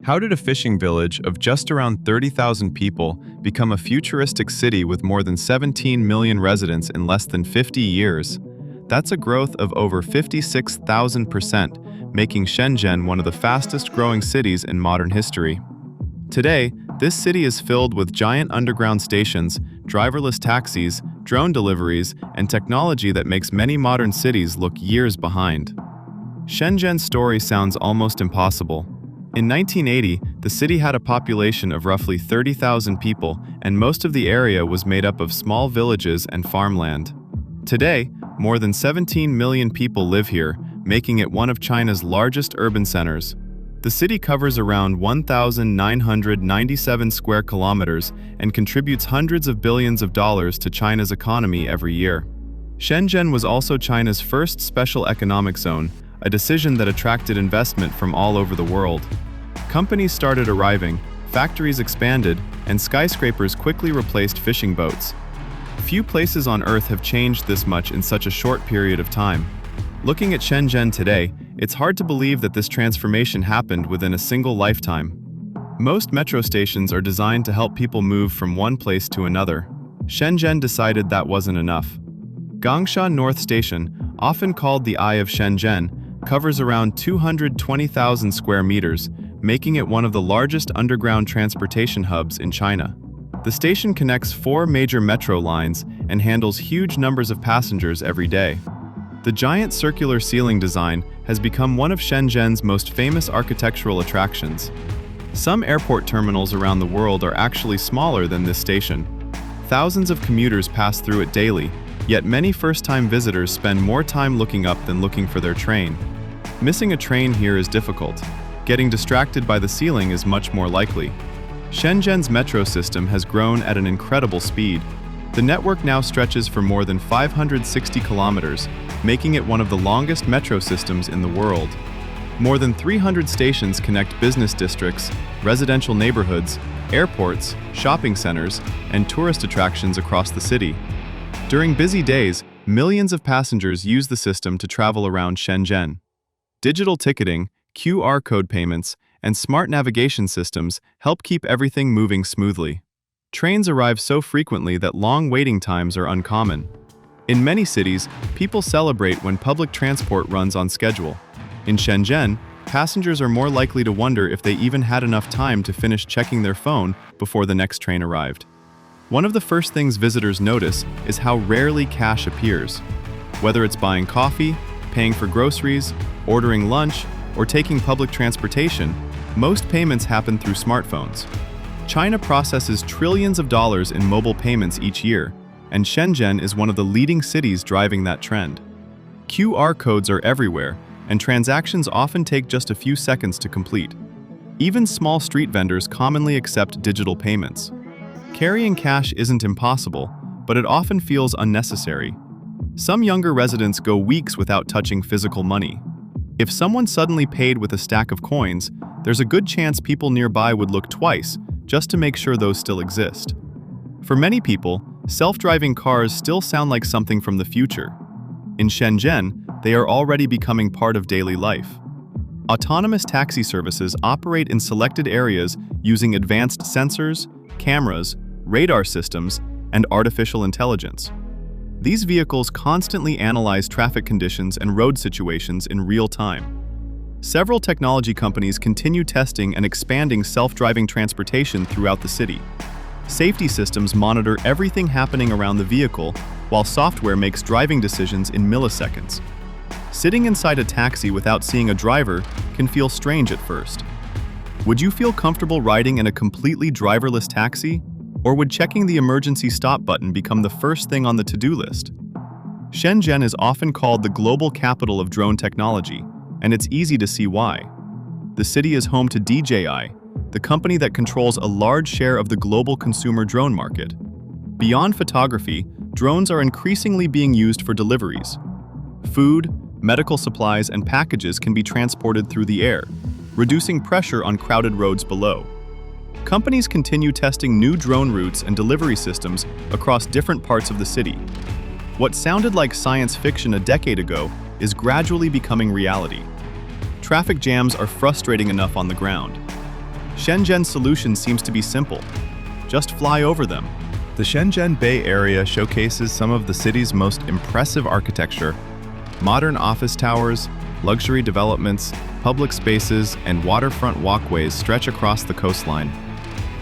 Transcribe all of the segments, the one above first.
How did a fishing village of just around 30,000 people become a futuristic city with more than 17 million residents in less than 50 years? That's a growth of over 56,000%, making Shenzhen one of the fastest-growing cities in modern history. Today, this city is filled with giant underground stations, driverless taxis, drone deliveries, and technology that makes many modern cities look years behind. Shenzhen's story sounds almost impossible. In 1980, the city had a population of roughly 30,000 people, and most of the area was made up of small villages and farmland. Today, more than 17 million people live here, making it one of China's largest urban centers. The city covers around 1,997 square kilometers and contributes hundreds of billions of dollars to China's economy every year. Shenzhen was also China's first special economic zone, a decision that attracted investment from all over the world. Companies started arriving, factories expanded, and skyscrapers quickly replaced fishing boats. Few places on Earth have changed this much in such a short period of time. Looking at Shenzhen today, it's hard to believe that this transformation happened within a single lifetime. Most metro stations are designed to help people move from one place to another. Shenzhen decided that wasn't enough. Gangxia North Station, often called the Eye of Shenzhen, covers around 220,000 square meters, making it one of the largest underground transportation hubs in China. The station connects 4 major metro lines and handles huge numbers of passengers every day. The giant circular ceiling design has become one of Shenzhen's most famous architectural attractions. Some airport terminals around the world are actually smaller than this station. Thousands of commuters pass through it daily, yet many first-time visitors spend more time looking up than looking for their train. Missing a train here is difficult. Getting distracted by the ceiling is much more likely. Shenzhen's metro system has grown at an incredible speed. The network now stretches for more than 560 kilometers, making it one of the longest metro systems in the world. More than 300 stations connect business districts, residential neighborhoods, airports, shopping centers, and tourist attractions across the city. During busy days, millions of passengers use the system to travel around Shenzhen. Digital ticketing, QR code payments, and smart navigation systems help keep everything moving smoothly. Trains arrive so frequently that long waiting times are uncommon. In many cities, people celebrate when public transport runs on schedule. In Shenzhen, passengers are more likely to wonder if they even had enough time to finish checking their phone before the next train arrived. One of the first things visitors notice is how rarely cash appears. Whether it's buying coffee, paying for groceries, ordering lunch, or taking public transportation, most payments happen through smartphones. China processes trillions of dollars in mobile payments each year, and Shenzhen is one of the leading cities driving that trend. QR codes are everywhere, and transactions often take just a few seconds to complete. Even small street vendors commonly accept digital payments. Carrying cash isn't impossible, but it often feels unnecessary. Some younger residents go weeks without touching physical money. If someone suddenly paid with a stack of coins, there's a good chance people nearby would look twice just to make sure those still exist. For many people, self-driving cars still sound like something from the future. In Shenzhen, they are already becoming part of daily life. Autonomous taxi services operate in selected areas using advanced sensors, cameras, radar systems, and artificial intelligence. These vehicles constantly analyze traffic conditions and road situations in real time. Several technology companies continue testing and expanding self-driving transportation throughout the city. Safety systems monitor everything happening around the vehicle, while software makes driving decisions in milliseconds. Sitting inside a taxi without seeing a driver can feel strange at first. Would you feel comfortable riding in a completely driverless taxi? Or would checking the emergency stop button become the first thing on the to-do list? Shenzhen is often called the global capital of drone technology, and it's easy to see why. The city is home to DJI, the company that controls a large share of the global consumer drone market. Beyond photography, drones are increasingly being used for deliveries. Food, medical supplies, and packages can be transported through the air, reducing pressure on crowded roads below. Companies continue testing new drone routes and delivery systems across different parts of the city. What sounded like science fiction a decade ago is gradually becoming reality. Traffic jams are frustrating enough on the ground. Shenzhen's solution seems to be simple. Just fly over them. The Shenzhen Bay Area showcases some of the city's most impressive architecture. Modern office towers, luxury developments, public spaces, and waterfront walkways stretch across the coastline.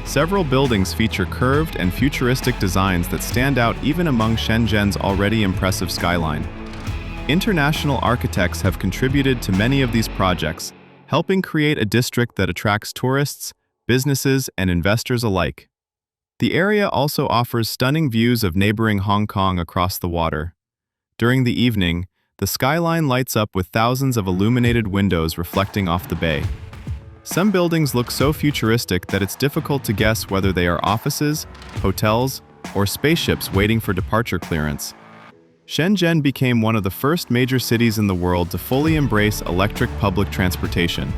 Several buildings feature curved and futuristic designs that stand out even among Shenzhen's already impressive skyline. International architects have contributed to many of these projects, helping create a district that attracts tourists, businesses, and investors alike. The area also offers stunning views of neighboring Hong Kong across the water. During the evening, the skyline lights up with thousands of illuminated windows reflecting off the bay. Some buildings look so futuristic that it's difficult to guess whether they are offices, hotels, or spaceships waiting for departure clearance. Shenzhen became one of the first major cities in the world to fully embrace electric public transportation.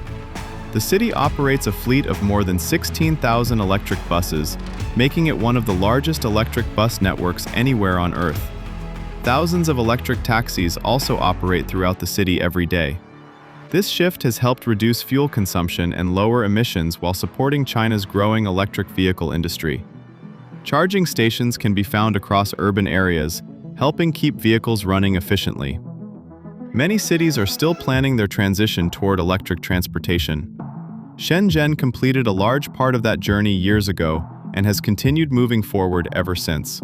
The city operates a fleet of more than 16,000 electric buses, making it one of the largest electric bus networks anywhere on Earth. Thousands of electric taxis also operate throughout the city every day. This shift has helped reduce fuel consumption and lower emissions while supporting China's growing electric vehicle industry. Charging stations can be found across urban areas, helping keep vehicles running efficiently. Many cities are still planning their transition toward electric transportation. Shenzhen completed a large part of that journey years ago and has continued moving forward ever since.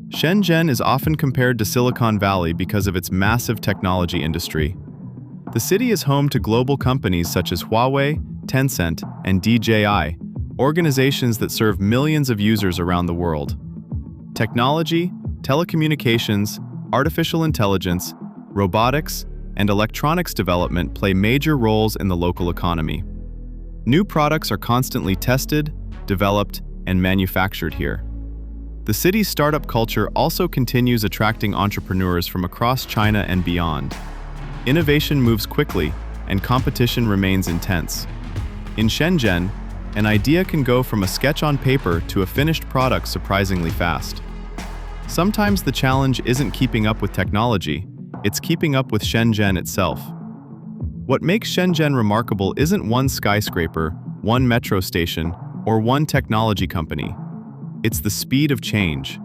Shenzhen is often compared to Silicon Valley because of its massive technology industry. The city is home to global companies such as Huawei, Tencent, and DJI, organizations that serve millions of users around the world. Technology, telecommunications, artificial intelligence, robotics, and electronics development play major roles in the local economy. New products are constantly tested, developed, and manufactured here. The city's startup culture also continues attracting entrepreneurs from across China and beyond. Innovation moves quickly, and competition remains intense. In Shenzhen, an idea can go from a sketch on paper to a finished product surprisingly fast. Sometimes the challenge isn't keeping up with technology, it's keeping up with Shenzhen itself. What makes Shenzhen remarkable isn't one skyscraper, one metro station, or one technology company. It's the speed of change.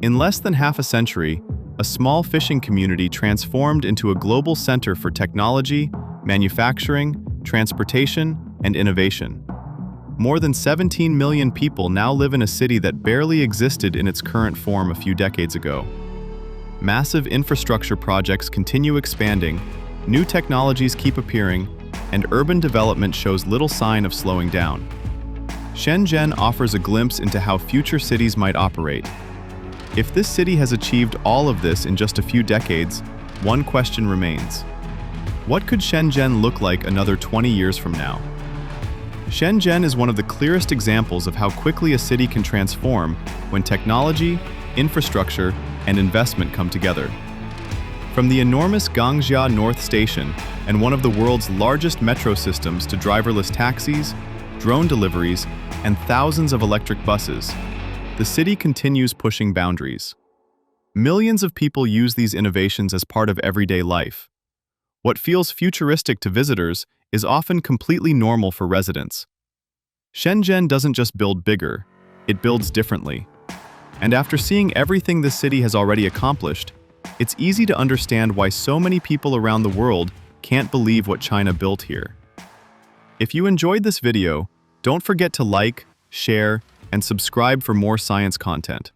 In less than half a century, a small fishing community transformed into a global center for technology, manufacturing, transportation, and innovation. More than 17 million people now live in a city that barely existed in its current form a few decades ago. Massive infrastructure projects continue expanding, new technologies keep appearing, and urban development shows little sign of slowing down. Shenzhen offers a glimpse into how future cities might operate. If this city has achieved all of this in just a few decades, one question remains. What could Shenzhen look like another 20 years from now? Shenzhen is one of the clearest examples of how quickly a city can transform when technology, infrastructure, and investment come together. From the enormous Gangxia North Station and one of the world's largest metro systems to driverless taxis, drone deliveries, and thousands of electric buses, the city continues pushing boundaries. Millions of people use these innovations as part of everyday life. What feels futuristic to visitors is often completely normal for residents. Shenzhen doesn't just build bigger, it builds differently. And after seeing everything this city has already accomplished, it's easy to understand why so many people around the world can't believe what China built here. If you enjoyed this video, don't forget to like, share, and subscribe for more science content.